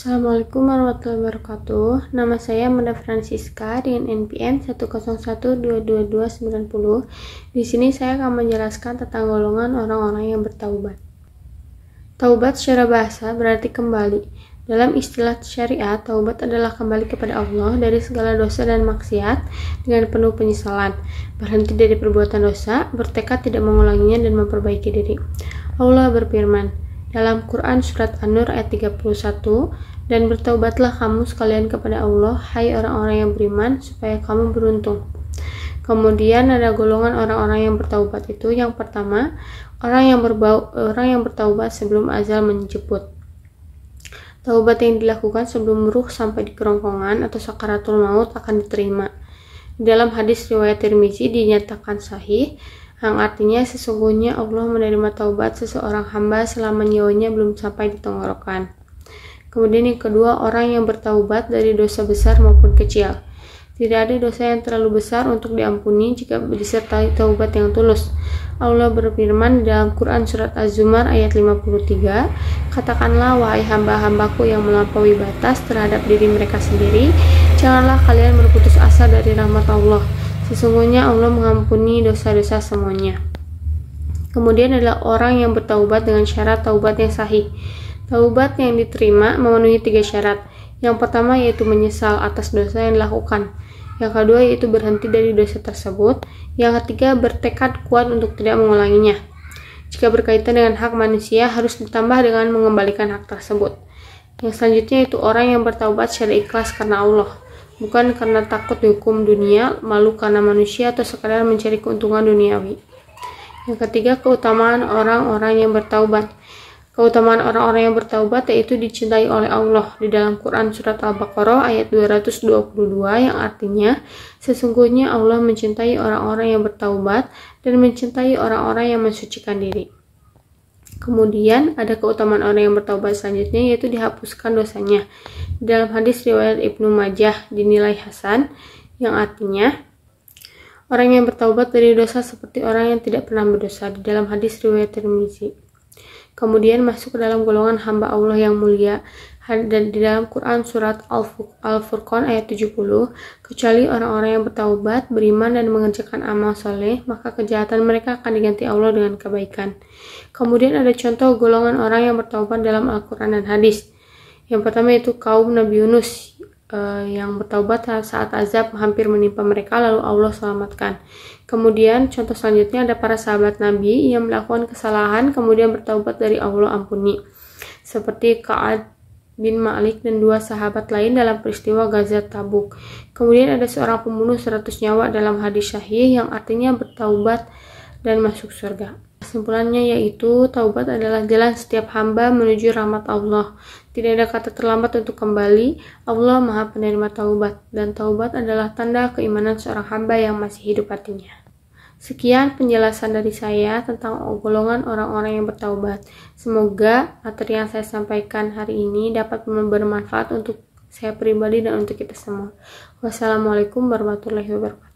Assalamualaikum warahmatullahi wabarakatuh. Nama saya Manda Francisca dengan NPM 101222290. Di sini saya akan menjelaskan tentang golongan orang-orang yang bertaubat. Taubat secara bahasa berarti kembali. Dalam istilah syariat, taubat adalah kembali kepada Allah dari segala dosa dan maksiat dengan penuh penyesalan, berhenti dari perbuatan dosa, bertekad tidak mengulanginya dan memperbaiki diri. Allah berfirman dalam Quran Surat An-Nur ayat 31, dan bertaubatlah kamu sekalian kepada Allah, hai orang-orang yang beriman, supaya kamu beruntung. Kemudian ada golongan orang-orang yang bertaubat itu. Yang pertama, orang yang bertaubat sebelum ajal menjemput. Taubat yang dilakukan sebelum ruh sampai di kerongkongan atau sakaratul maut akan diterima. Dalam hadis riwayat Tirmizi dinyatakan sahih, yang artinya sesungguhnya Allah menerima taubat seseorang hamba selama nyawanya belum sampai di tenggorokan. Kemudian yang kedua, orang yang bertaubat dari dosa besar maupun kecil. Tidak ada dosa yang terlalu besar untuk diampuni jika disertai taubat yang tulus. Allah berfirman dalam Quran Surat Az-Zumar ayat 53, katakanlah wahai hamba-hambaku yang melampaui batas terhadap diri mereka sendiri, janganlah kalian berputus asa dari rahmat Allah. Sesungguhnya Allah mengampuni dosa-dosa semuanya. Kemudian adalah orang yang bertaubat dengan syarat taubat yang sahih. Taubat yang diterima memenuhi 3 syarat. Yang pertama yaitu menyesal atas dosa yang dilakukan. Yang kedua yaitu berhenti dari dosa tersebut. Yang ketiga bertekad kuat untuk tidak mengulanginya. Jika berkaitan dengan hak manusia harus ditambah dengan mengembalikan hak tersebut. Yang selanjutnya yaitu orang yang bertaubat secara ikhlas karena Allah, bukan karena takut dihukum dunia, malu karena manusia, atau sekadar mencari keuntungan duniawi. Yang ketiga, keutamaan orang-orang yang bertaubat. Keutamaan orang-orang yang bertaubat yaitu dicintai oleh Allah di dalam Quran Surat Al-Baqarah ayat 222 yang artinya sesungguhnya Allah mencintai orang-orang yang bertaubat dan mencintai orang-orang yang mensucikan diri. Kemudian ada keutamaan orang yang bertaubat selanjutnya yaitu dihapuskan dosanya. Dalam hadis riwayat Ibnu Majah dinilai hasan yang artinya orang yang bertaubat dari dosa seperti orang yang tidak pernah berdosa di dalam hadis riwayat Tirmizi. Kemudian masuk ke dalam golongan hamba Allah yang mulia dan di dalam Quran Surat Al-Furqan ayat 70, kecuali orang-orang yang bertaubat, beriman dan mengerjakan amal soleh, maka kejahatan mereka akan diganti Allah dengan kebaikan. Kemudian ada contoh golongan orang yang bertaubat dalam Al-Quran dan hadis. Yang pertama itu kaum Nabi Yunus yang bertaubat saat azab hampir menimpa mereka lalu Allah selamatkan. Kemudian contoh selanjutnya ada para sahabat Nabi yang melakukan kesalahan kemudian bertaubat dari Allah ampuni, seperti Ka'ab bin Malik dan 2 sahabat lain dalam peristiwa Ghazwat Tabuk. Kemudian ada seorang pembunuh 100 nyawa dalam hadis sahih yang artinya bertaubat dan masuk surga. Kesimpulannya yaitu taubat adalah jalan setiap hamba menuju rahmat Allah. Tidak ada kata terlambat untuk kembali. Allah Maha Penerima taubat, dan taubat adalah tanda keimanan seorang hamba yang masih hidup hatinya. Sekian penjelasan dari saya tentang golongan orang-orang yang bertaubat. Semoga materi yang saya sampaikan hari ini dapat bermanfaat untuk saya pribadi dan untuk kita semua. Wassalamualaikum warahmatullahi wabarakatuh.